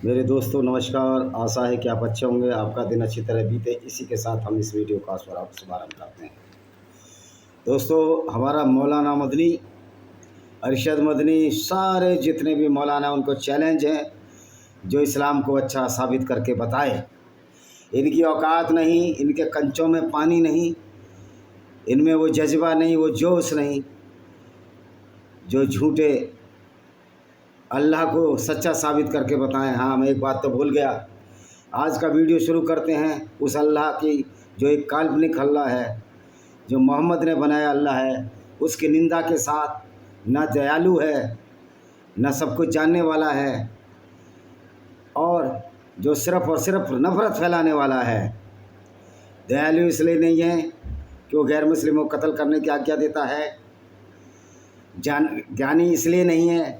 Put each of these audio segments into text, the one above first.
मेरे दोस्तों नमस्कार। आशा है कि आप अच्छे होंगे, आपका दिन अच्छी तरह बीते। इसी के साथ हम इस वीडियो का शुभारंभ करते हैं। दोस्तों, हमारा मौलाना मदनी, अरशद मदनी, सारे जितने भी मौलाना उनको चैलेंज है जो इस्लाम को अच्छा साबित करके बताए। इनकी औकात नहीं, इनके कंचों में पानी नहीं, इनमें वो जज्बा नहीं, वो जोश नहीं जो झूठे अल्लाह को सच्चा साबित करके बताएं। हाँ, मैं एक बात तो भूल गया। आज का वीडियो शुरू करते हैं उस अल्लाह की जो एक काल्पनिक अल्लाह है, जो मोहम्मद ने बनाया अल्लाह है, उसकी निंदा के साथ। न दयालु है, न सब कुछ जानने वाला है, और जो सिर्फ और सिर्फ नफरत फैलाने वाला है। दयालु इसलिए नहीं है कि वो गैर मुस्लिमों को कत्ल करने की आज्ञा देता है। ज्ञानी इसलिए नहीं है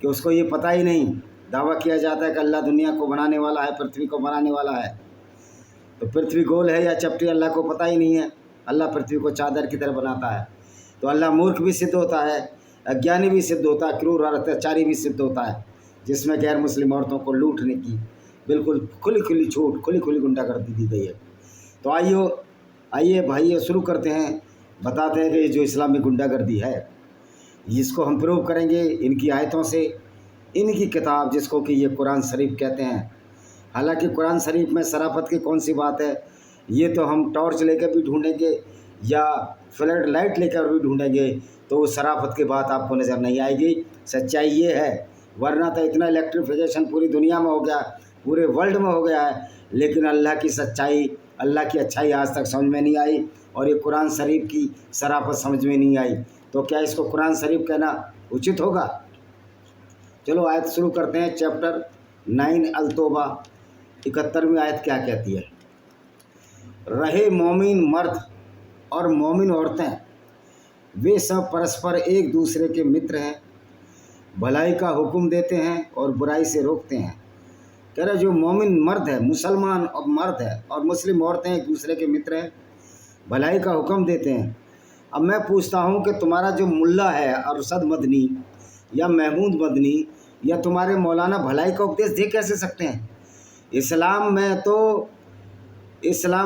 कि उसको ये पता ही नहीं। दावा किया जाता है कि अल्लाह दुनिया को बनाने वाला है, पृथ्वी को बनाने वाला है, तो पृथ्वी गोल है या चपटी अल्लाह को पता ही नहीं है। अल्लाह पृथ्वी को चादर की तरह बनाता है। तो अल्लाह मूर्ख भी सिद्ध होता है, अज्ञानी भी सिद्ध होता है, क्रूर और अत्याचारी भी सिद्ध होता है, जिसमें गैर मुस्लिम औरतों को लूटने की बिल्कुल खुली खुली छूट, खुली खुली गुंडागर्दी दी गई है। तो आइए भाइयों, शुरू करते हैं। बताते हैं कि ये जो इस्लामी गुंडागर्दी है, इसको हम प्रूव करेंगे इनकी आयतों से, इनकी किताब जिसको कि ये कुरान शरीफ कहते हैं। हालांकि कुरान शरीफ में शराफत की कौन सी बात है, ये तो हम टॉर्च लेकर भी ढूंढेंगे या फ्लड लाइट लेकर भी ढूंढेंगे तो वो शराफत की बात आपको नज़र नहीं आएगी। सच्चाई ये है, वरना तो इतना इलेक्ट्रिफिकेशन पूरी दुनिया में हो गया, पूरे वर्ल्ड में हो गया है, लेकिन अल्लाह की सच्चाई, अल्लाह की अच्छाई आज तक समझ में नहीं आई, और ये कुरान शरीफ की शराफत समझ में नहीं आई। तो क्या इसको कुरान शरीफ कहना उचित होगा? चलो आयत शुरू करते हैं। चैप्टर 9 अल तौबा 71वीं आयत क्या कहती है? रहे मोमिन मर्द और मोमिन औरतें, वे सब परस्पर एक दूसरे के मित्र हैं, भलाई का हुक्म देते हैं और बुराई से रोकते हैं। कह रहे जो मोमिन मर्द है, मुसलमान और मर्द है, और मुस्लिम औरतें एक दूसरे के मित्र हैं, भलाई का हुक्म देते हैं। अब मैं पूछता हूँ कि तुम्हारा जो मुल्ला है अरशद मदनी या महमूद मदनी या तुम्हारे मौलाना भलाई का उपदेश दे कैसे सकते हैं? इस्लाम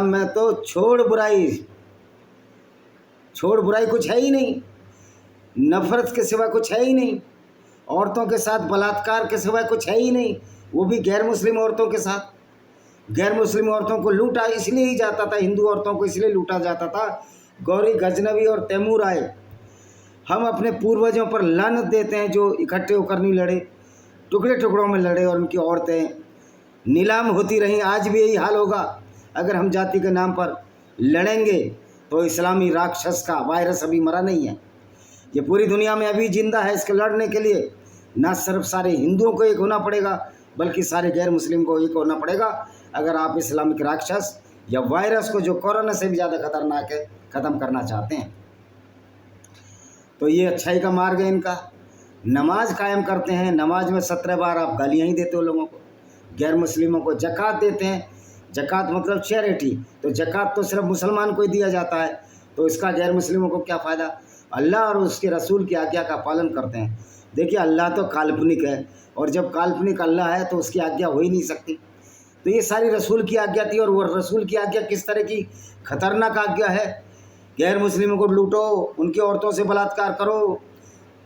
में तो छोड़ बुराई कुछ है ही नहीं, नफरत के सिवा कुछ है ही नहीं, औरतों के साथ बलात्कार के सिवा कुछ है ही नहीं, वो भी गैर मुस्लिम औरतों के साथ। गैर मुस्लिम औरतों को लूटा इसलिए ही जाता था, हिंदू औरतों को इसलिए लूटा जाता था। गौरी गजनवी और तैमूर आए। हम अपने पूर्वजों पर लानत देते हैं जो इकट्ठे होकर नहीं लड़े, टुकड़े टुकड़ों में लड़े, और उनकी औरतें नीलाम होती रहीं। आज भी यही हाल होगा। अगर हम जाति के नाम पर लड़ेंगे तो इस्लामी राक्षस का वायरस अभी मरा नहीं है, ये पूरी दुनिया में अभी जिंदा है। इसके लड़ने के लिए ना सिर्फ सारे हिंदुओं को एक होना पड़ेगा, बल्कि सारे गैर मुस्लिम को एक होना पड़ेगा, अगर आप इस्लामिक राक्षस या वायरस को, जो कोरोना से भी ज़्यादा खतरनाक है, ख़त्म करना चाहते हैं। तो ये अच्छाई का मार्ग है इनका। नमाज कायम करते हैं, नमाज में 17 बार आप गालियाँ ही देते हो लोगों को। गैर मुस्लिमों को जक़ात देते हैं, जक़ात मतलब चैरिटी, तो जक़ात तो सिर्फ मुसलमान को ही दिया जाता है, तो इसका गैर मुस्लिमों को क्या फ़ायदा? अल्लाह और उसके रसूल की आज्ञा का पालन करते हैं। देखिए, अल्लाह तो काल्पनिक है, और जब काल्पनिक अल्लाह है तो उसकी आज्ञा हो ही नहीं सकती। तो ये सारी रसूल की आज्ञा थी, और वो रसूल की आज्ञा किस तरह की खतरनाक आज्ञा है। गैर मुस्लिमों को लूटो, उनकी औरतों से बलात्कार करो,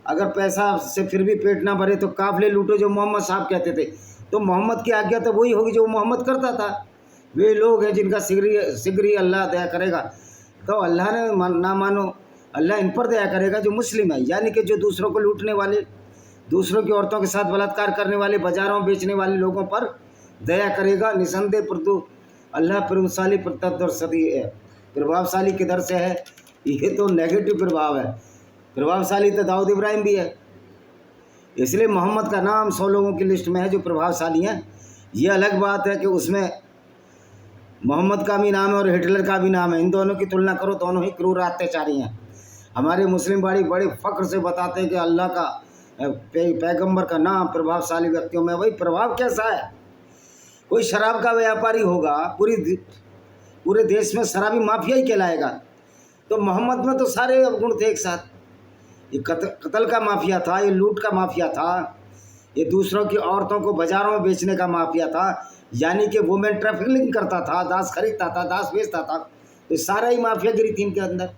अगर पैसा से फिर भी पेट ना भरे तो काफिले लूटो, जो मोहम्मद साहब कहते थे। तो मोहम्मद की आज्ञा तो वही होगी जो मोहम्मद करता था। वे लोग हैं जिनका शीघ्र अल्लाह दया करेगा। तो अल्लाह ने ना मानो, अल्लाह इन पर दया करेगा जो मुस्लिम है, यानी कि जो दूसरों को लूटने वाले, दूसरों की औरतों के साथ बलात्कार करने वाले, बाजारों में बेचने वाले लोगों पर दया करेगा। निसंदेह अल्लाह प्रभावशाली किधर से है? ये तो नेगेटिव प्रभाव है। प्रभावशाली तो दाऊद इब्राहिम भी है, इसलिए मोहम्मद का नाम 100 लोगों की लिस्ट में है जो प्रभावशाली हैं। ये अलग बात है कि उसमें मोहम्मद का भी नाम है और हिटलर का भी नाम है। इन दोनों की तुलना करो, दोनों ही क्रूर अत्याचारी हैं। हमारे मुस्लिम भाई बड़े फ़ख्र से बताते हैं कि अल्लाह का पैगंबर का नाम प्रभावशाली व्यक्तियों में। वही प्रभाव कैसा है? कोई शराब का व्यापारी होगा, पूरे देश में शराबी माफिया ही कहलाएगा। तो मोहम्मद में तो सारे अवगुण थे एक साथ। ये कत्ल का माफिया था, ये लूट का माफिया था, ये दूसरों की औरतों को बाजारों में बेचने का माफिया था, यानी कि वुमेन ट्रैफिकिंग करता था, दास खरीदता था, दास बेचता था। तो सारा ही माफिया गिरी थी इनके अंदर।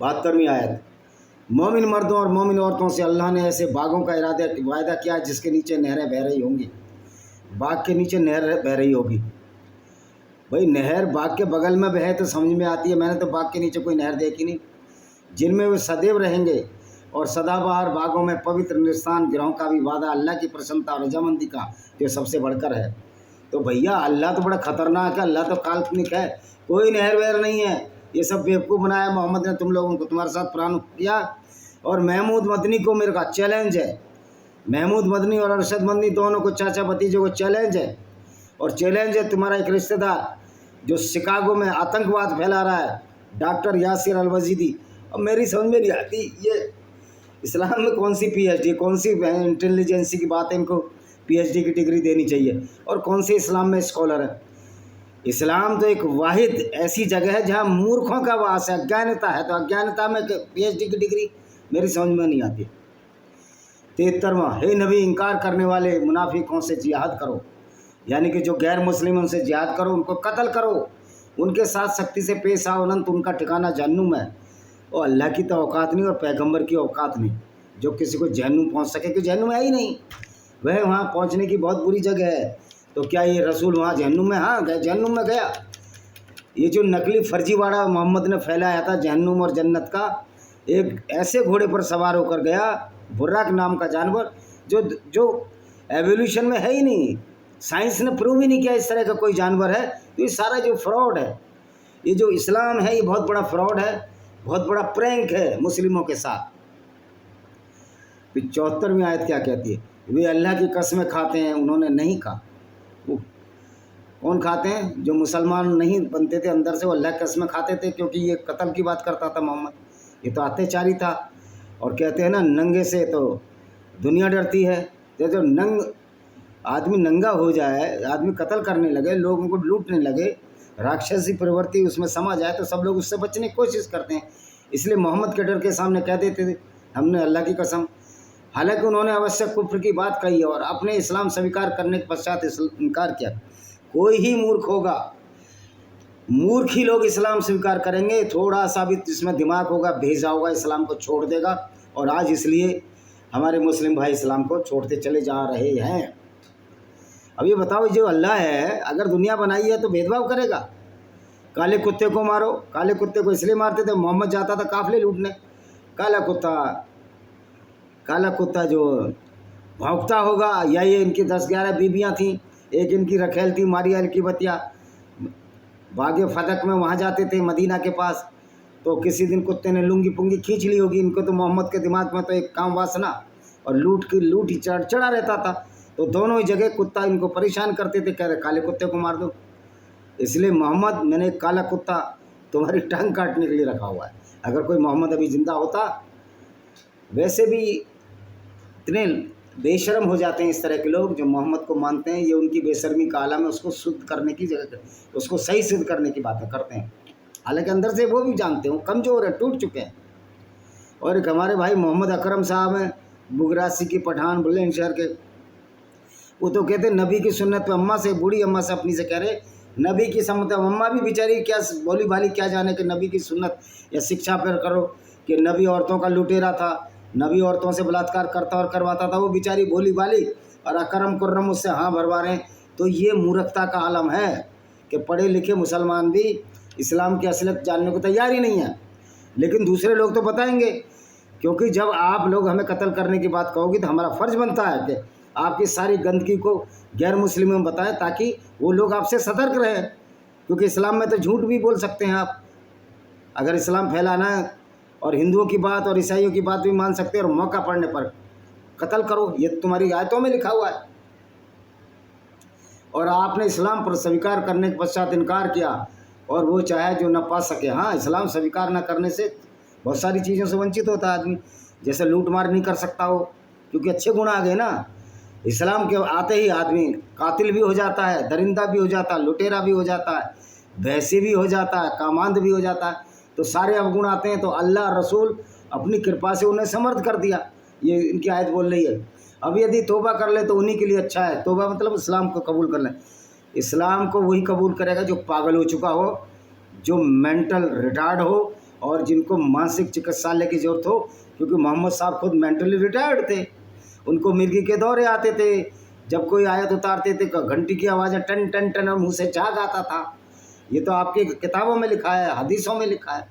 72वीं आयत, मोमिन मर्दों और मोमिन औरतों से अल्लाह ने ऐसे बागों का वायदा किया जिसके नीचे नहरें बह रही होंगी। बाग के नीचे नहर बह रही होगी। भाई नहर बाग के बगल में बहे तो समझ में आती है, मैंने तो बाग के नीचे कोई नहर देखी नहीं। जिनमें वे सदैव रहेंगे और सदाबहार बागों में पवित्र निस्तान गिरोह का भी वादा, अल्लाह की प्रसन्नता और रजामंदी का जो सबसे बढ़कर है। तो भैया अल्लाह तो बड़ा खतरनाक है, अल्लाह तो काल्पनिक है, कोई नहर वहर नहीं है। ये सब बेवकूफ़ बनाया मोहम्मद ने तुम लोगों को, तुम्हारे साथ प्राण किया। और महमूद मदनी को मेरे का चैलेंज है, महमूद मदनी और अरशद मदनी दोनों को, चाचा भतीजों को चैलेंज है। और चैलेंज है तुम्हारा एक रिश्तेदार जो शिकागो में आतंकवाद फैला रहा है, डॉक्टर यासिर अल-वजीदी। अब मेरी समझ में नहीं आती ये इस्लाम में कौन सी पीएचडी, कौन सी इंटेलिजेंसी की बात है, इनको पीएचडी की डिग्री देनी चाहिए, और कौन से इस्लाम में स्कॉलर है। इस्लाम तो एक वाहिद ऐसी जगह है जहाँ मूर्खों का वास है, अज्ञानता है, तो अज्ञानता में पीएचडी की डिग्री मेरी समझ में नहीं आती। 73वां, हे नबी इनकार करने वाले मुनाफिकों से जिहाद करो, यानी कि जो गैर मुस्लिम उनसे जिहाद करो, उनको कत्ल करो, उनके साथ सख्ती से पेश आओ, अनंत उनका ठिकाना जहन्नुम है। और अल्लाह की तो औकात नहीं और पैगंबर की औकात नहीं जो किसी को जहन्नुम पहुंच सके, कि जहन्नुम है ही नहीं, वह वहाँ पहुंचने की बहुत बुरी जगह है। तो क्या ये रसूल वहाँ जहन्नुम में, हाँ गए जहन्नुम में गया। ये जो नकली फर्जीवाड़ा मोहम्मद ने फैलाया था जहन्नुम और जन्नत का, एक ऐसे घोड़े पर सवार होकर गया, बुर्राक नाम का जानवर, जो एवोल्यूशन में है ही नहीं, साइंस ने प्रूव ही नहीं किया इस तरह का कोई जानवर है। तो ये सारा जो फ्रॉड है, ये जो इस्लाम है, ये बहुत बड़ा फ्रॉड है, बहुत बड़ा प्रैंक है मुस्लिमों के साथ। फिर 74वीं आयत क्या कहती है, वे अल्लाह की कसमें खाते हैं, उन्होंने नहीं खा। वो कौन खाते हैं? जो मुसलमान नहीं बनते थे अंदर से, वो अल्लाह की कसमें खाते थे, क्योंकि ये कत्ल की बात करता था मोहम्मद, ये तो अत्याचारी था। और कहते हैं ना, नंगे से तो दुनिया डरती है। जो आदमी नंगा हो जाए, आदमी कत्ल करने लगे, लोगों को लूटने लगे, राक्षसी प्रवृत्ति उसमें समा जाए, तो सब लोग उससे बचने की कोशिश करते हैं। इसलिए मोहम्मद के डर के सामने कह देते थे हमने अल्लाह की कसम। हालांकि उन्होंने अवश्य कुफ्र की बात कही और अपने इस्लाम स्वीकार करने के पश्चात इनकार किया। कोई ही मूर्ख होगा, मूर्ख ही लोग इस्लाम स्वीकार करेंगे, थोड़ा सा भी जिसमें दिमाग होगा, भेजा होगा, इस्लाम को छोड़ देगा। और आज इसलिए हमारे मुस्लिम भाई इस्लाम को छोड़ते चले जा रहे हैं। अब ये बताओ, जो अल्लाह है अगर दुनिया बनाई है तो भेदभाव करेगा? काले कुत्ते को मारो, काले कुत्ते को इसलिए मारते थे, मोहम्मद जाता था काफिले लूटने, काला कुत्ता जो भौंकता होगा, या ये इनकी 10-11 बीबियाँ थीं, एक इनकी रखेल थी मारिया की बतिया, बागे फदक में वहाँ जाते थे मदीना के पास, तो किसी दिन कुत्ते ने लुंगी पुंगी खींच ली होगी इनको, तो मोहम्मद के दिमाग में तो एक काम वासना और लूट ही चढ़ा रहता था। तो दोनों ही जगह कुत्ता इनको परेशान करते थे, कह रहे काले कुत्ते को मार दो। इसलिए मोहम्मद, मैंने एक काला कुत्ता तुम्हारी टांग काटने के लिए रखा हुआ है। अगर कोई मोहम्मद अभी जिंदा होता, वैसे भी इतने बेशर्म हो जाते हैं इस तरह के लोग जो मोहम्मद को मानते हैं, ये उनकी बेशर्मी का आलम है, उसको शुद्ध करने की जगह, उसको सही सिद्ध करने की बातें करते हैं। हालांकि अंदर से वो भी जानते हो कमज़ोर है, टूट चुके हैं। और एक हमारे भाई मोहम्मद अकरम साहब हैं, बुगरासी की पठान बुलंदशहर के, वो तो कहते नबी की सुन्नत पे, अम्मा से, बूढ़ी अम्मा से अपनी से कह रहे नबी की सुन्नत, अम्मा भी बेचारी क्या बोली भाली क्या जाने कि नबी की सुन्नत या शिक्षा पर करो कि नबी औरतों का लुटेरा था, नबी औरतों से बलात्कार करता और करवाता था, वो बेचारी बोली भाली, और अकरम कुर्रम उससे हाँ भरवा रहे हैं। तो ये मूर्खता का आलम है कि पढ़े लिखे मुसलमान भी इस्लाम की असलियत जानने को तैयार ही नहीं है, लेकिन दूसरे लोग तो बताएंगे। क्योंकि जब आप लोग हमें कत्ल करने की बात कहोगे तो हमारा फ़र्ज़ बनता है कि आपकी सारी गंदगी को गैर मुस्लिमों में बताएं, ताकि वो लोग आपसे सतर्क रहें। क्योंकि इस्लाम में तो झूठ भी बोल सकते हैं आप, अगर इस्लाम फैलाना है, और हिंदुओं की बात और ईसाइयों की बात भी मान सकते हैं, और मौका पड़ने पर कत्ल करो, ये तुम्हारी आयतों में लिखा हुआ है। और आपने इस्लाम पर स्वीकार करने के पश्चात इनकार किया, और वो चाहे जो न पा सके। हाँ, इस्लाम स्वीकार न करने से बहुत सारी चीज़ों से वंचित होता है आदमी, जैसे लूट मार नहीं कर सकता हो, क्योंकि अच्छे गुण आ गए ना। इस्लाम के आते ही आदमी कातिल भी हो जाता है, दरिंदा भी हो जाता है, लुटेरा भी हो जाता है, वैसी भी हो जाता है, कामांध भी हो जाता है। तो सारे अवगुण आते हैं, तो अल्लाह रसूल अपनी कृपा से उन्हें समर्थ कर दिया। ये इनकी आयत बोल रही है। अब यदि तौबा कर ले तो उन्हीं के लिए अच्छा है। तौबा मतलब इस्लाम को कबूल कर ले। इस्लाम को वही कबूल करेगा जो पागल हो चुका हो, जो मेंटल रिटार्ड हो और जिनको मानसिक चिकित्सालय की ज़रूरत हो, क्योंकि मोहम्मद साहब खुद मेंटली रिटायर्ड थे। उनको मिर्गी के दौरे आते थे, जब कोई आयत उतारते थे घंटी की आवाज़ें टन टन टन और मुँह से झाग आता था। ये तो आपकी किताबों में लिखा है, हदीसों में लिखा है।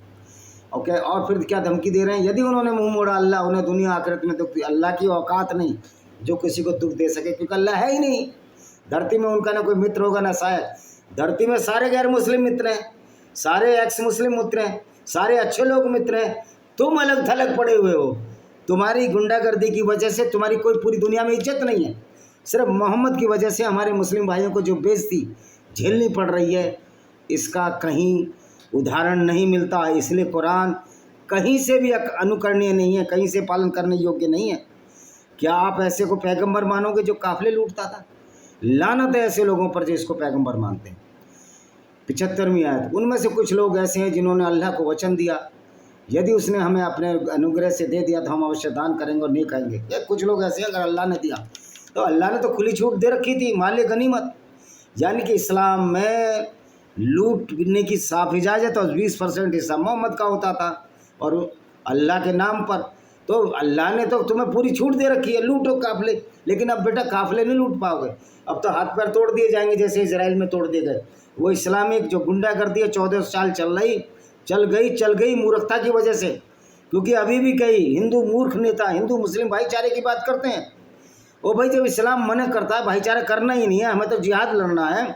ओके, और फिर क्या धमकी दे रहे हैं, यदि उन्होंने मुंह मोड़ा अल्लाह उन्हें दुनिया आखिरत में दुख। अल्लाह की औकात नहीं जो किसी को दुख दे सके, क्योंकि अल्लाह है ही नहीं। धरती में उनका ना कोई मित्र होगा ना शायद। धरती में सारे गैर मुस्लिम मित्र हैं, सारे एक्स मुस्लिम मित्र हैं, सारे अच्छे लोग मित्र हैं। तुम अलग थलग पड़े हुए हो। तुम्हारी गुंडागर्दी की वजह से तुम्हारी कोई पूरी दुनिया में इज्जत नहीं है। सिर्फ मोहम्मद की वजह से हमारे मुस्लिम भाइयों को जो बेइज्जती झेलनी पड़ रही है, इसका कहीं उदाहरण नहीं मिलता। इसलिए कुरान कहीं से भी अनुकरणीय नहीं है, कहीं से पालन करने योग्य नहीं है। क्या आप ऐसे को पैगंबर मानोगे जो काफिले लूटता था? लानत है ऐसे लोगों पर जो इसको पैगंबर मानते हैं। 75वीं आयत, उनमें से कुछ लोग ऐसे हैं जिन्होंने अल्लाह को वचन दिया, यदि उसने हमें अपने अनुग्रह से दे दिया तो हम अवश्य दान करेंगे और नहीं खाएंगे। या कुछ लोग ऐसे हैं, अगर अल्लाह ने दिया तो अल्लाह ने तो खुली छूट दे रखी थी, माल गनीमत। यानी कि इस्लाम में लूटने की साफ इजाज़त और 20% हिस्सा मोहम्मद का होता था और अल्लाह के नाम पर। तो अल्लाह ने तो तुम्हें पूरी छूट दे रखी है, लूटो काफिले। लेकिन अब बेटा काफिले नहीं लूट पाओगे, अब तो हाथ पैर तोड़ दिए जाएंगे जैसे इजराइल में तोड़ दिए गए। वो इस्लामिक जो गुंडागर्दी है 14 साल चल गई मूर्खता की वजह से। क्योंकि अभी भी कई हिंदू मूर्ख नेता हिंदू मुस्लिम भाईचारे की बात करते हैं। ओ भाई, जब इस्लाम मना करता है भाईचारा करना ही नहीं है, हमें तो जिहाद लड़ना है,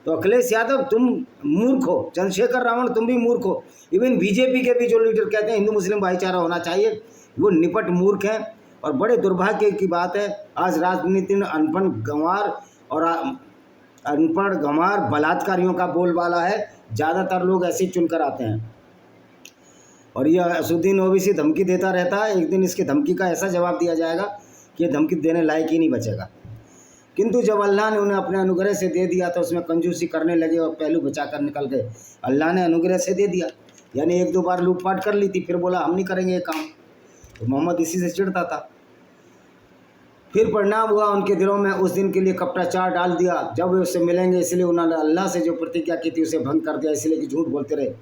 तो अखिलेश यादव तुम मूर्ख हो, चंद्रशेखर रावण तुम भी मूर्ख हो। इवन बीजेपी के भी जो लीडर कहते हैं हिंदू मुस्लिम भाईचारा होना चाहिए, वो निपट मूर्ख हैं। और बड़े दुर्भाग्य की बात है, आज राजनीति में अनपढ़ गंवार बलात्कारियों का बोलबाला है। ज़्यादातर लोग ऐसे ही चुनकर आते हैं। और यह असुद्दीन ओवैसी धमकी देता रहता है, एक दिन इसकी धमकी का ऐसा जवाब दिया जाएगा कि ये धमकी देने लायक ही नहीं बचेगा। किंतु जब अल्लाह ने उन्हें अपने अनुग्रह से दे दिया तो उसमें कंजूसी करने लगे और पहलू बचा कर निकल गए। अल्लाह ने अनुग्रह से दे दिया, यानी 1-2 बार लूटपाट कर ली थी, फिर बोला हम नहीं करेंगे ये काम। तो मोहम्मद इसी से चिढ़ता था। फिर परिणाम हुआ, उनके दिलों में उस दिन के लिए कपटाचार डाल दिया। जब वे उससे मिलेंगे इसलिए उन्होंने अल्लाह से जो प्रतिज्ञा की थी उसे भंग कर दिया, इसलिए कि झूठ बोलते रहे।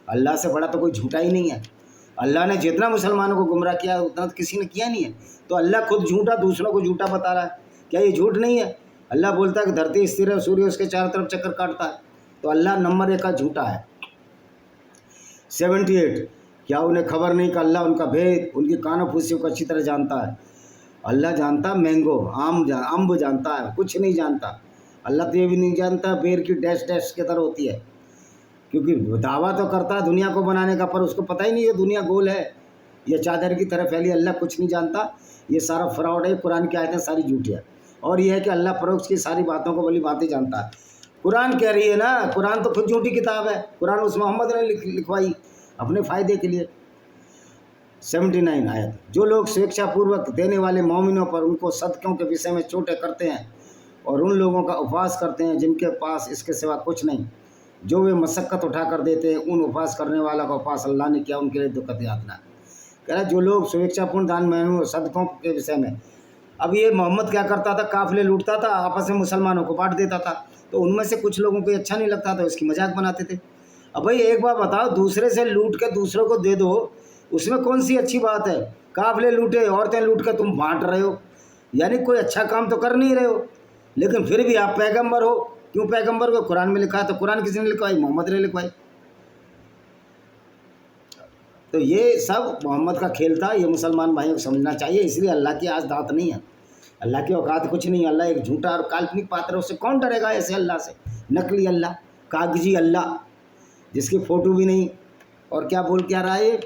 अल्लाह से बड़ा तो कोई झूठा ही नहीं है। अल्लाह ने जितना मुसलमानों को गुमराह किया उतना तो किसी ने किया नहीं है। तो अल्लाह खुद झूठा दूसरों को झूठा बता रहा है, क्या ये झूठ नहीं है? अल्लाह बोलता है कि धरती स्थिर है, सूर्य उसके चारों तरफ चक्कर काटता है। तो अल्लाह नंबर 1 का झूठा है। 78, क्या उन्हें खबर नहीं कि अल्लाह उनका भेद, उनकी कानों फूसियों को अच्छी तरह जानता है। अल्लाह जानता मैंगो अम्ब जानता है, कुछ नहीं जानता। अल्लाह तो ये भी नहीं जानता बेर की डैश डैश की तरह होती है, क्योंकि दावा तो करता है दुनिया को बनाने का, पर उसको पता ही नहीं है दुनिया गोल है या चादर की तरह फैली। अल्लाह कुछ नहीं जानता, ये सारा फ्रॉड है। कुरान की आयतें सारी झूठी है। और यह है कि अल्लाह परोक्ष की सारी बातों को भली बातें जानता है। कुरान कह रही है ना, कुरान तो खुद झूठी किताब है। कुरान उस मोहम्मद ने लिखवाई अपने फ़ायदे के लिए। 79 आयत, जो लोग स्वेच्छापूर्वक देने वाले मोमिनों पर उनको सदक़ों के विषय में चोटें करते हैं और उन लोगों का उपवास करते हैं जिनके पास इसके सिवा कुछ नहीं, जो वे मशक्क़त उठा कर देते हैं, उन उपवास करने वाला का उपवास अल्लाह ने किया, उनके लिए दुखद यातना। कह रहा जो लोग स्वेच्छापूर्ण दान में सदक़ों के विषय में। अब ये मोहम्मद क्या करता था, काफिले लूटता था, आपस में मुसलमानों को बांट देता था। तो उनमें से कुछ लोगों को अच्छा नहीं लगता था, उसकी मजाक बनाते थे। अब भाई एक बात बताओ, दूसरे से लूट के दूसरों को दे दो, उसमें कौन सी अच्छी बात है? काफिले लूटे, औरतें लूट के तुम बांट रहे हो, यानी कोई अच्छा काम तो कर नहीं रहे हो। लेकिन फिर भी आप पैगंबर हो। क्यों पैगंबर को? कुरान में लिखा है। तो कुरान किसने लिखवाई? मोहम्मद ने लिखवाई। तो ये सब मोहम्मद का खेल था, ये मुसलमान भाइयों को समझना चाहिए। इसलिए अल्लाह की आज दात नहीं है, अल्लाह की औकात कुछ नहीं। अल्लाह एक झूठा और काल्पनिक पात्र है, उससे कौन डरेगा ऐसे अल्लाह से? नकली अल्लाह, कागजी अल्लाह, जिसकी फ़ोटो भी नहीं। और क्या बोल क्या रहा है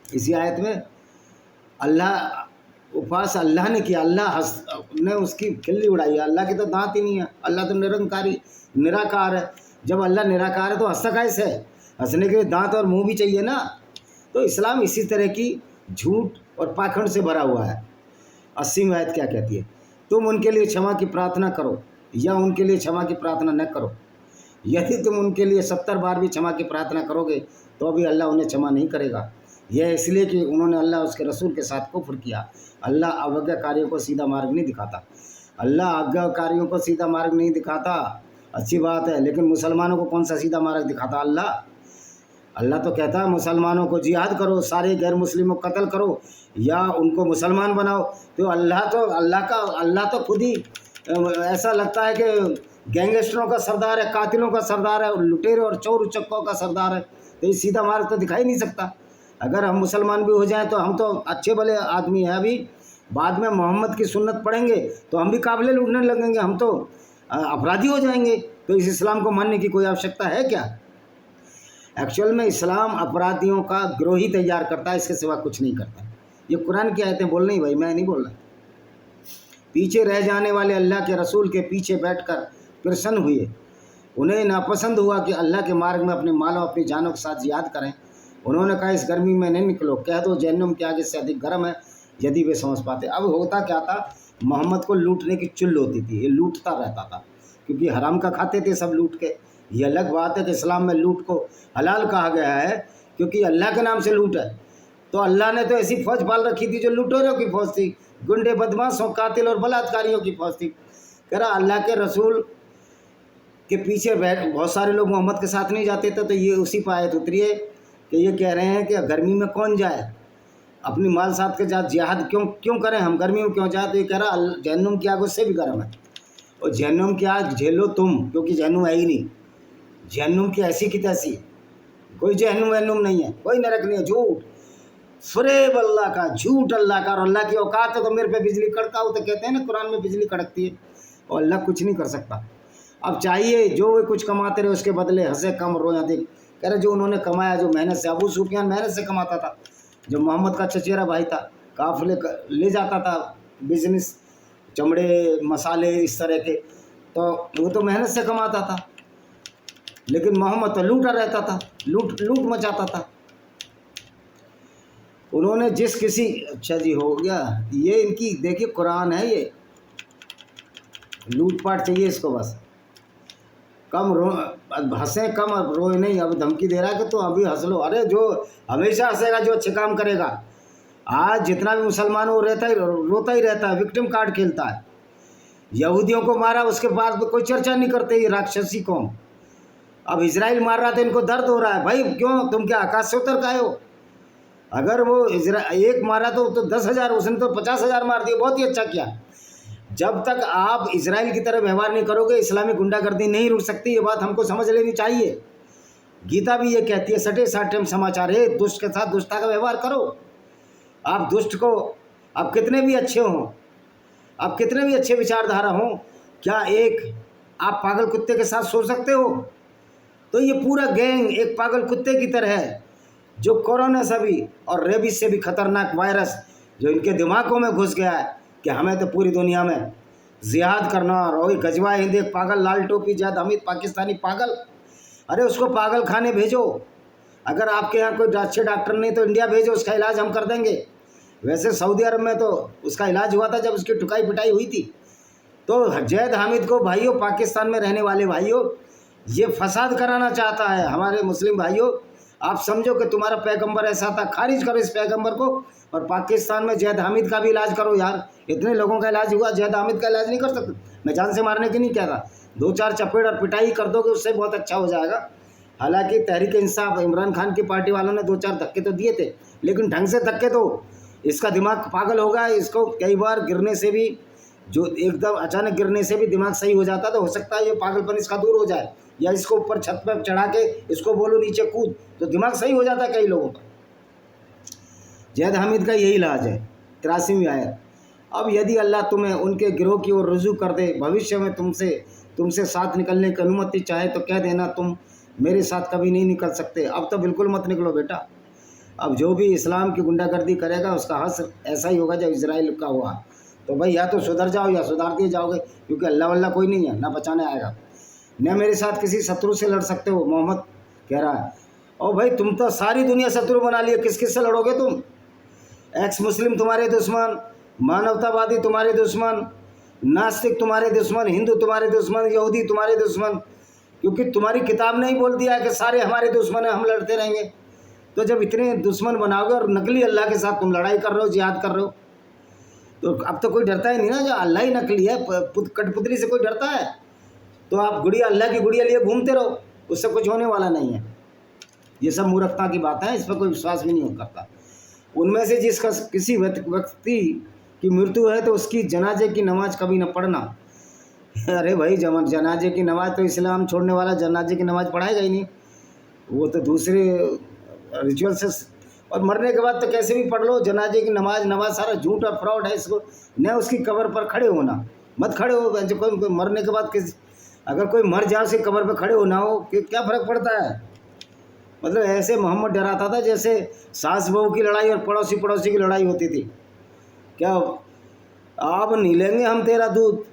इसी आयत में? अल्लाह उपवास अल्लाह ने किया, अल्लाह ने उसकी खिल्ली उड़ाई। अल्लाह की तो दांत ही नहीं है, अल्लाह तो निरंकारी निराकार है। जब अल्लाह निराकार है तो हंसता कैसे है? हंसने के लिए दांत और मुंह भी चाहिए ना। तो इस्लाम इसी तरह की झूठ और पाखंड से भरा हुआ है। 80वीं आयत क्या कहती है? तुम उनके लिए क्षमा की प्रार्थना करो या उनके लिए क्षमा की प्रार्थना न करो। यदि तुम उनके लिए 70 बार भी क्षमा की प्रार्थना करोगे तो भी अल्लाह उन्हें क्षमा नहीं करेगा। यह इसलिए कि उन्होंने अल्लाह उसके रसूल के साथ कुफ्र किया। अल्लाह आज्ञाकारियों को सीधा मार्ग नहीं दिखाता, अल्लाह आज्ञाकारियों को सीधा मार्ग नहीं दिखाता, अच्छी बात है, लेकिन मुसलमानों को कौन सा सीधा मार्ग दिखाता? अल्लाह तो कहता है मुसलमानों को जिहाद करो, सारे गैर मुस्लिमों को कत्ल करो या उनको मुसलमान बनाओ। तो अल्लाह तो खुद ही ऐसा लगता है कि गैंगस्टरों का सरदार है, कातिलों का सरदार है, लुटेरे और चोर उचक्कों का सरदार है। तो ये सीधा मार्ग तो दिखाई नहीं सकता। अगर हम मुसलमान भी हो जाएं तो हम तो अच्छे भले आदमी हैं, अभी बाद में मोहम्मद की सुन्नत पढ़ेंगे तो हम भी काबिले लूटने लगेंगे, हम तो अपराधी हो जाएंगे। तो इस इस्लाम को मानने की कोई आवश्यकता है क्या? एक्चुअल में इस्लाम अपराधियों का गिरोह ही तैयार करता है, इसके सिवा कुछ नहीं करता। ये कुरान की आयतें बोल रही भाई, मैं नहीं बोल रहा। पीछे रह जाने वाले अल्लाह के रसूल के पीछे बैठकर प्रसन्न हुए, उन्हें नापसंद हुआ कि अल्लाह के मार्ग में अपने मालों अपनी जानों के साथ जिहाद करें। उन्होंने कहा इस गर्मी में नहीं निकलो, कह दो जहन्नुम के आगे से अधिक गर्म है, यदि वे समझ पाते। अब होता क्या था, मोहम्मद को लूटने की चुल होती थी, ये लूटता रहता था क्योंकि हराम का खाते थे सब लूट के। ये अलग बात है कि इस्लाम में लूट को हलाल कहा गया है क्योंकि अल्लाह के नाम से लूट है। तो अल्लाह ने तो ऐसी फौज पाल रखी थी जो लुटेरों की फौज थी, गुंडे बदमाशों कातिल और बलात्कारियों की फौज थी। कह रहा अल्लाह के रसूल के पीछे बैठ बहुत सारे लोग मोहम्मद के साथ नहीं जाते थे। तो ये उसी पर आयत उतरी है कि ये कह रहे हैं कि गर्मी में कौन जाए, अपनी माल साथ के साथ जिहाद क्यों करें, हम गर्मी में क्यों जाए। तो ये कह रहा जहन्नुम की आग उससे भी गर्म है, और जहन्नुम की आग झेलो तुम, क्योंकि जहन्नुम है ही नहीं। जहन्नुम की ऐसी की तैसी, कोई जहन्नुम वहन्नुम नहीं है, कोई नरक नहीं है। झूठ फरेब अल्लाह का, झूठ अल्लाह का। और अल्लाह की औकात है तो मेरे पे बिजली कड़का हो, तो कहते हैं ना कुरान में बिजली कड़कती है, और अल्लाह कुछ नहीं कर सकता। अब चाहिए जो वे कुछ कमाते रहे उसके बदले हंसे कम रोया देख। कह रहे जो उन्होंने कमाया, जो मेहनत से, अबू सुफियान मेहनत से कमाता था, जो मोहम्मद का चचेरा भाई था, काफिले ले जाता था बिजनेस, चमड़े मसाले इस तरह के, तो वो तो मेहनत से कमाता था। लेकिन मोहम्मद तो लूटा रहता था, लूट मचाता था। उन्होंने जिस किसी, अच्छा जी हो गया, ये इनकी देखिए कुरान है, ये लूटपाट चाहिए इसको, बस कम हंसे कम, अब रोए नहीं। अब धमकी दे रहा है कि तो अभी हंस लो। अरे जो हमेशा हंसेगा जो अच्छे काम करेगा। आज जितना भी मुसलमान वो रोता ही रहता है, विक्टिम कार्ड खेलता है। यहूदियों को मारा उसके बाद कोई चर्चा नहीं करते, ये राक्षसी कौम। अब इजराइल मार रहा था, इनको दर्द हो रहा है। भाई क्यों, तुम क्या आकाश से उतर के आए हो? अगर वो एक मारा तो 10,000, उसने तो 50,000 मार दिए, बहुत ही अच्छा किया। जब तक आप इजराइल की तरह व्यवहार नहीं करोगे, इस्लामी गुंडागर्दी नहीं रुक सकती। ये बात हमको समझ लेनी चाहिए। गीता भी ये कहती है, सटे साठम समाचार है, दुष्ट के साथ दुष्टता का व्यवहार करो। आप दुष्ट को, आप कितने भी अच्छे हों, आप कितने भी अच्छे विचारधारा हों, क्या एक आप पागल कुत्ते के साथ सो सकते हो? तो ये पूरा गैंग एक पागल कुत्ते की तरह है, जो कोरोना से भी और रेबीज से भी खतरनाक वायरस जो इनके दिमागों में घुस गया है कि हमें तो पूरी दुनिया में जिहाद करना। और गजवा हिंद एक पागल लाल टोपी जैद हमीद पाकिस्तानी पागल, अरे उसको पागल खाने भेजो। अगर आपके यहाँ कोई अच्छे डॉक्टर नहीं तो इंडिया भेजो, उसका इलाज हम कर देंगे। वैसे सऊदी अरब में तो उसका इलाज हुआ था जब उसकी टुकाई पिटाई हुई थी। तो जैद हामिद को भाइयों, पाकिस्तान में रहने वाले भाइयों, ये फसाद कराना चाहता है। हमारे मुस्लिम भाइयों, आप समझो कि तुम्हारा पैगंबर ऐसा था, खारिज करो इस पैगंबर को, और पाकिस्तान में जैद हामिद का भी इलाज करो। यार इतने लोगों का इलाज हुआ, जैद हामिद का इलाज नहीं कर सकते? मैं जान से मारने की नहीं कह रहा, 2-4 चपेट और पिटाई कर दोगे उससे बहुत अच्छा हो जाएगा। हालांकि तहरीक इंसाफ, इमरान खान की पार्टी वालों ने 2-4 धक्के तो दिए थे, लेकिन ढंग से धक्के। तो इसका दिमाग पागल होगा, इसको कई बार गिरने से भी, जो एकदम अचानक गिरने से भी दिमाग सही हो जाता, तो हो सकता है ये पागलपन इसका दूर हो जाए। या इसको ऊपर छत पर चढ़ा के इसको बोलो नीचे कूद, तो दिमाग सही हो जाता है कई लोगों का। जैद हामिद का यही इलाज है। 83वीं आयत। अब यदि अल्लाह तुम्हें उनके गिरोह की ओर रुजू कर दे, भविष्य में तुमसे साथ निकलने की अनुमति चाहे तो कह देना तुम मेरे साथ कभी नहीं निकल सकते। अब तो बिल्कुल मत निकलो बेटा। अब जो भी इस्लाम की गुंडागर्दी करेगा उसका हश्र ऐसा ही होगा जब इजराइल का हुआ। तो भाई या तो सुधर जाओ या सुधार दिए जाओगे, क्योंकि अल्लाह वल्लाह कोई नहीं है, ना बचाने आएगा। न मेरे साथ किसी शत्रु से लड़ सकते हो, मोहम्मद कह रहा है। और भाई तुम तो सारी दुनिया शत्रु बना लिए, किस किस से लड़ोगे तुम? एक्स मुस्लिम तुम्हारे दुश्मन, मानवतावादी तुम्हारे दुश्मन, नास्तिक तुम्हारे दुश्मन, हिंदू तुम्हारे दुश्मन, यहूदी तुम्हारे दुश्मन, क्योंकि तुम्हारी किताब ने ही बोल दिया है कि सारे हमारे दुश्मन हैं, हम लड़ते रहेंगे। तो जब इतने दुश्मन बनाओगे और नकली अल्लाह के साथ तुम लड़ाई कर रहे हो, जिहाद कर रहे हो, तो अब तो कोई डरता ही नहीं ना। जो अल्लाह ही नकली है, कठपुतली से कोई डरता है? तो आप गुड़िया, अल्लाह की गुड़िया लिए घूमते रहो, उससे कुछ होने वाला नहीं है। ये सब मूर्खता की बात है, इस पर कोई विश्वास भी नहीं करता। उनमें से जिसका किसी व्यक्ति की मृत्यु है तो उसकी जनाजे की नमाज कभी न पढ़ना। अरे भाई, जनाजे की नमाज तो इस्लाम छोड़ने वाला जनाजे की नमाज पढ़ाएगा ही नहीं, वो तो दूसरे रिचुअल से। और मरने के बाद तो कैसे भी पढ़ लो जनाजे की नमाज सारा झूठ और फ्रॉड है। इसको न उसकी कब्र पर खड़े होना, मत खड़े हो। जो कोई मरने के बाद अगर कोई मर जाए उसकी कब्र पर खड़े होना हो, क्या फ़र्क पड़ता है? मतलब ऐसे मोहम्मद डराता था जैसे सास बहू की लड़ाई और पड़ोसी की लड़ाई होती थी। क्या आप नहीं लेंगे हम तेरा दूध,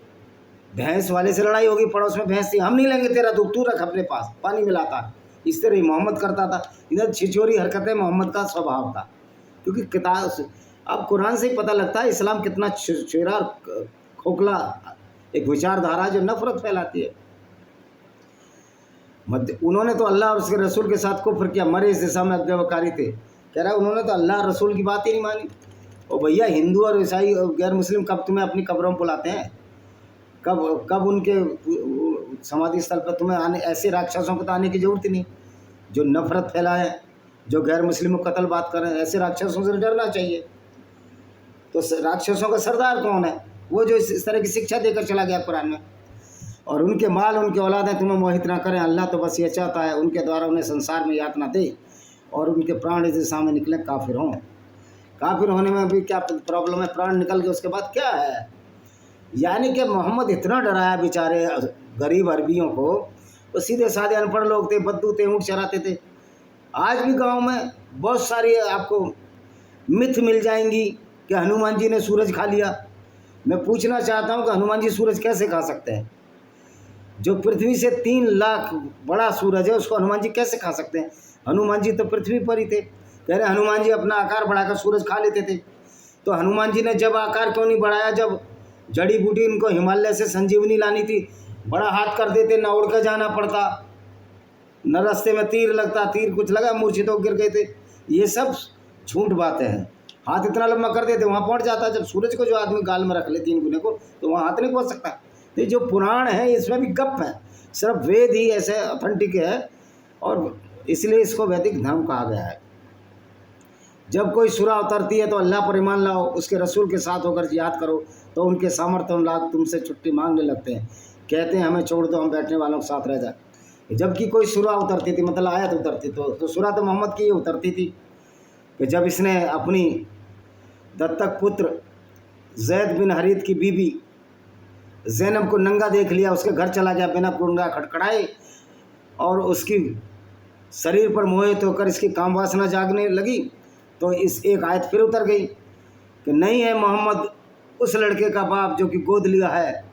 भैंस वाले से लड़ाई होगी, पड़ोस में भैंस थी, हम नहीं लेंगे तेरा दूध, तू रख अपने पास, पानी मिलाता। इस तरह ही मोहम्मद करता था। इधर छिछोरी हरकतें मोहम्मद का स्वभाव था। क्योंकि किताब, अब कुरान से ही पता लगता है इस्लाम कितना छुरा खोखला एक विचारधारा जो नफरत फैलाती है। उन्होंने तो अल्लाह और उसके रसूल के साथ कुफ्र किया, मरे इस दिशा में अज्ञाकारी थे। कह रहा है उन्होंने तो अल्लाह रसूल की बात ही नहीं मानी। और भैया, हिंदू और ईसाई और गैर मुस्लिम कब तुम्हें अपनी कब्रों में बुलाते हैं? कब उनके समाधि स्थल पर तुम्हें आने? ऐसे राक्षसों को तो आने की ज़रूरत ही नहीं, जो नफरत फैलाए, जो गैर मुस्लिमों को कत्ल बात करें। ऐसे राक्षसों से डरना चाहिए। तो राक्षसों का सरदार कौन है? वो जो इस तरह की शिक्षा देकर चला गया कुरान में। और उनके माल, उनके औलादें तुम्हें मोहित ना करें। अल्लाह तो बस ये चाहता है उनके द्वारा उन्हें संसार में यातना दे और उनके प्राण इस दिशा में निकले काफिर हों। काफिर होने में भी क्या प्रॉब्लम है? प्राण निकल के उसके बाद क्या है? यानी कि मोहम्मद इतना डराया बेचारे गरीब अरबियों को। तो सीधे साधे अनपढ़ लोग थे, बद्दू थे, ऊँट चराते थे। आज भी गाँव में बहुत सारी आपको मिथ मिल जाएंगी कि हनुमान जी ने सूरज खा लिया। मैं पूछना चाहता हूँ कि हनुमान जी सूरज कैसे खा सकते हैं? जो पृथ्वी से 3 लाख बड़ा सूरज है उसको हनुमान जी कैसे खा सकते हैं? हनुमान जी तो पृथ्वी पर ही थे। कह रहे हनुमान जी अपना आकार बढ़ाकर सूरज खा लेते थे। तो हनुमान जी ने जब आकार क्यों नहीं बढ़ाया? जब जड़ी बूटी इनको हिमालय से संजीवनी लानी थी, बड़ा हाथ कर देते, न उड़ कर जाना पड़ता, न रास्ते में तीर लगता, तीर कुछ लगा मूर्छित तो गिर गए थे। ये सब झूठ बातें हैं। हाथ इतना लंबा कर देते वहाँ पहुँच जाता। जब सूरज को जो आदमी गाल में रख ले 3 गुने को, तो वहाँ हाथ नहीं पहुँच सकता। ये जो पुराण है इसमें भी गप है, सिर्फ वेद ही ऐसे ऑथेंटिक है और इसलिए इसको वैदिक धर्म कहा गया है। जब कोई सूरा उतरती है तो अल्लाह पर ईमान लाओ, उसके रसूल के साथ होकर जिहाद करो, तो उनके सामर्थ्य लाख तुमसे छुट्टी मांगने लगते हैं। कहते हैं हमें छोड़ दो, हम बैठने वालों के साथ रह जाए। जबकि कोई सूरा उतरती थी, मतलब आयत उतरती, तो सूरा तो मोहम्मद की उतरती थी कि जब इसने अपनी दत्तक पुत्र जैद बिन हरीत की बीबी ज़ैनब को नंगा देख लिया, उसके घर चला गया बिना कुंडा खटखड़ाए और उसकी शरीर पर मोहित होकर इसकी काम वासना जागने लगी, तो इस एक आयत फिर उतर गई कि नहीं है मोहम्मद उस लड़के का बाप जो कि गोद लिया है,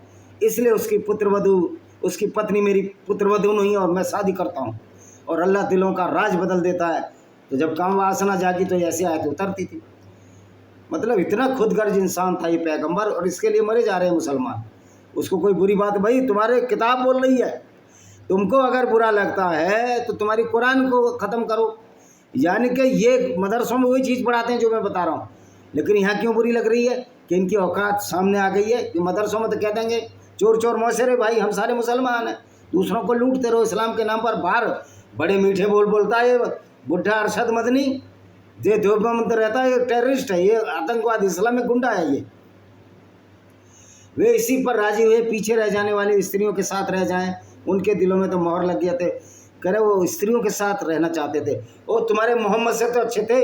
इसलिए उसकी पुत्रवधू, उसकी पत्नी मेरी पुत्रवधू नहीं है और मैं शादी करता हूँ। और अल्लाह दिलों का राज बदल देता है। तो जब काम वासना जागी तो ऐसी आयत उतरती थी। मतलब इतना खुदगर्ज इंसान था ये पैगंबर, और इसके लिए मरे जा रहे हैं मुसलमान। उसको कोई बुरी बात, भाई तुम्हारे किताब बोल रही है, तुमको अगर बुरा लगता है तो तुम्हारी कुरान को ख़त्म करो। यानी कि ये मदरसों में वही चीज़ पढ़ाते हैं जो मैं बता रहा हूँ, लेकिन यहाँ क्यों बुरी लग रही है कि इनकी औकात सामने आ गई है। कि मदरसों में तो कह देंगे चोर चोर मौसेरे, भाई हम सारे मुसलमान हैं, दूसरों को लूटते रहो इस्लाम के नाम पर। बाहर बड़े मीठे बोल बोलता है ये बुढ़ा अरशद मदनी, ये देवबंद रहता है, ये टेररिस्ट है, ये आतंकवादी, इस्लामिक गुंडा है ये। वे इसी पर राजी हुए, पीछे रह जाने वाली स्त्रियों के साथ रह जाएं। उनके दिलों में तो मोहर लग गया थे। कह रहे वो स्त्रियों के साथ रहना चाहते थे। ओ तुम्हारे मोहम्मद से तो अच्छे थे।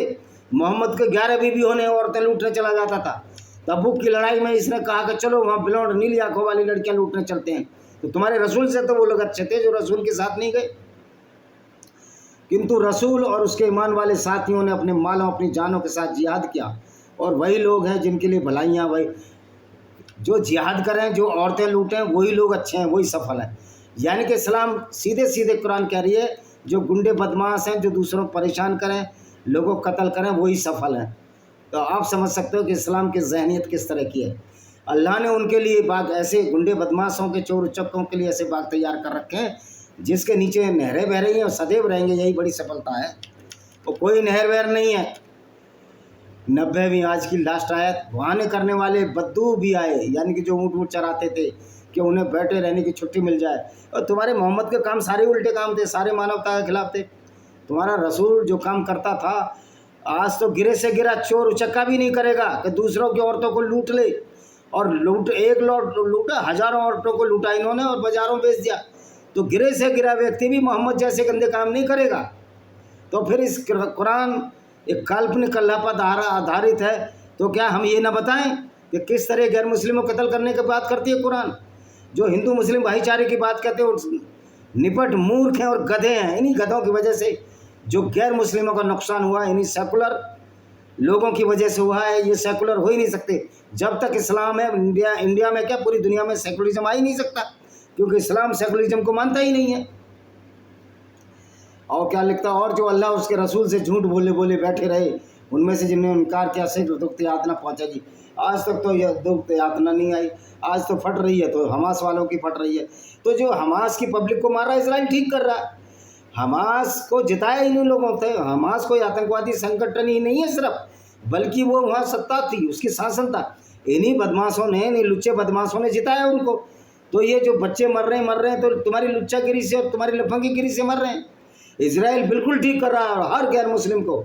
मोहम्मद के 11 बीवी होने औरतें लूटने चला जाता था। तबूक की लड़ाई में इसने कहा कि चलो वहाँ ब्लॉन्ड नीली आंखों वाली लड़कियाँ लूटने चलते हैं। तो तुम्हारे रसूल से तो वो लोग अच्छे थे जो रसूल के साथ नहीं गए। किंतु रसूल और उसके ईमान वाले साथियों ने अपने मालों, अपनी जानों के साथ जिहाद किया। और वही लोग हैं जिनके लिए भलाइयाँ, वही जो जिहाद करें, जो औरतें लूटें, वही लोग अच्छे हैं, वही सफल हैं। यानी कि इस्लाम सीधे सीधे कुरान कह रही है जो गुंडे बदमाश हैं, जो दूसरों को परेशान करें, लोगों को कत्ल करें, वही सफल हैं। तो आप समझ सकते हो कि इस्लाम की ज़हनियत किस तरह की है। अल्लाह ने उनके लिए बाग, ऐसे गुंडे बदमाशों के, चोर उचक्कों के लिए ऐसे बाग तैयार कर रखे हैं जिसके नीचे नहरें बह रही हैं और सदैव रहेंगे। यही बड़ी सफलता है। और कोई नहर वहर नहीं है। 90वीं आज की लास्ट आयत, बहाने करने वाले बद्दू भी आए, यानी कि जो ऊँट चराते थे कि उन्हें बैठे रहने की छुट्टी मिल जाए। और तुम्हारे मोहम्मद के काम सारे उल्टे काम थे, सारे मानवता के खिलाफ थे। तुम्हारा रसूल जो काम करता था, आज तो गिरे से गिरा चोर उचक्का भी नहीं करेगा कि दूसरों की औरतों को लूट ले। और एक लूटा, हजारों औरतों को लूटा इन्होंने और बाजारों बेच दिया। तो गिरे से गिरा व्यक्ति भी मोहम्मद जैसे गंदे काम नहीं करेगा। तो फिर इस कुरान एक काल्पनिक अल्लाह पर आधारित है, तो क्या हम ये ना बताएं कि किस तरह गैर मुस्लिमों को कत्ल करने की बात करती है कुरान। जो हिंदू मुस्लिम भाईचारे की बात करते हैं वो निपट मूर्ख हैं और गधे हैं। इन्हीं गधों की वजह से जो गैर मुस्लिमों का नुकसान हुआ है, इन्हीं सेकुलर लोगों की वजह से हुआ है। ये सेकुलर हो ही नहीं सकते जब तक इस्लाम है। इंडिया में क्या पूरी दुनिया में सेकुलरिज्म आ ही नहीं सकता, क्योंकि इस्लाम सेकुलरिज्म को मानता ही नहीं है। और क्या लिखता, और जो अल्लाह उसके रसूल से झूठ बोले बैठे रहे, उनमें से जिन्होंने इनकार किया से दुख यातना पहुँचेगी। आज तक तो यह दुख यातना नहीं आई, आज तो फट रही है, तो हमास वालों की फट रही है। तो जो हमास की पब्लिक को मार रहा है, इसराइल ठीक कर रहा है। हमास को जिताया इन लोगों से। हमास कोई आतंकवादी संगठन ही नहीं है सिर्फ, बल्कि वो वहाँ सत्ता थी, उसकी शासन था। इन्हीं बदमाशों ने, इन्हीं लुच्चे बदमाशों ने जिताया उनको। तो ये जो बच्चे मर रहे हैं तो तुम्हारी लुच्चागिरी से और तुम्हारी लफंगीगिरी से मर रहे हैं। इजराइल बिल्कुल ठीक कर रहा है। और हर गैर मुस्लिम को,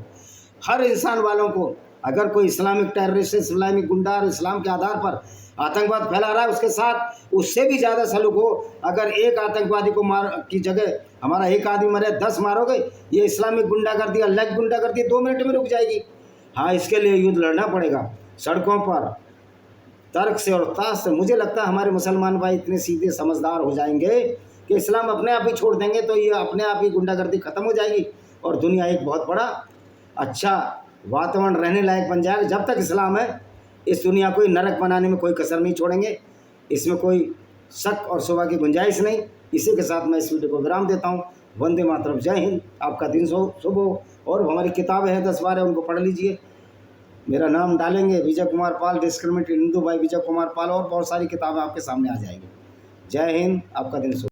हर इंसान वालों को, अगर कोई इस्लामिक टेररिस्ट, इस्लामिक गुंडा और इस्लाम के आधार पर आतंकवाद फैला रहा है, उसके साथ उससे भी ज़्यादा सलूक हो। अगर एक आतंकवादी को मार की जगह हमारा एक आदमी मरे 10 मारोगे, ये इस्लामिक गुंडागर्दी, अल्लाह की गुंडागर्दी 2 मिनट में रुक जाएगी। हाँ, इसके लिए युद्ध लड़ना पड़ेगा सड़कों पर, तर्क से और ताश से। मुझे लगता है हमारे मुसलमान भाई इतने सीधे समझदार हो जाएंगे कि इस्लाम अपने आप ही छोड़ देंगे, तो ये अपने आप ही गुंडागर्दी ख़त्म हो जाएगी और दुनिया एक बहुत बड़ा अच्छा वातावरण रहने लायक बन जाएगा। जब तक इस्लाम है, इस दुनिया को नरक बनाने में कोई कसर नहीं छोड़ेंगे, इसमें कोई शक और शुबा की गुंजाइश नहीं। इसी के साथ मैं इस वीडियो को विराम देता हूँ। वंदे मातरम, जय हिंद। आपका दिन शुभ हो। और हमारी किताबें हैं 10-12, उनको पढ़ लीजिए। मेरा नाम डालेंगे विजय कुमार पाल, डिस्क्रिमिनेटेड हिंदू भाई विजय कुमार पाल, और बहुत सारी किताबें आपके सामने आ जाएंगी। जय हिंद, आपका दिन शुभ।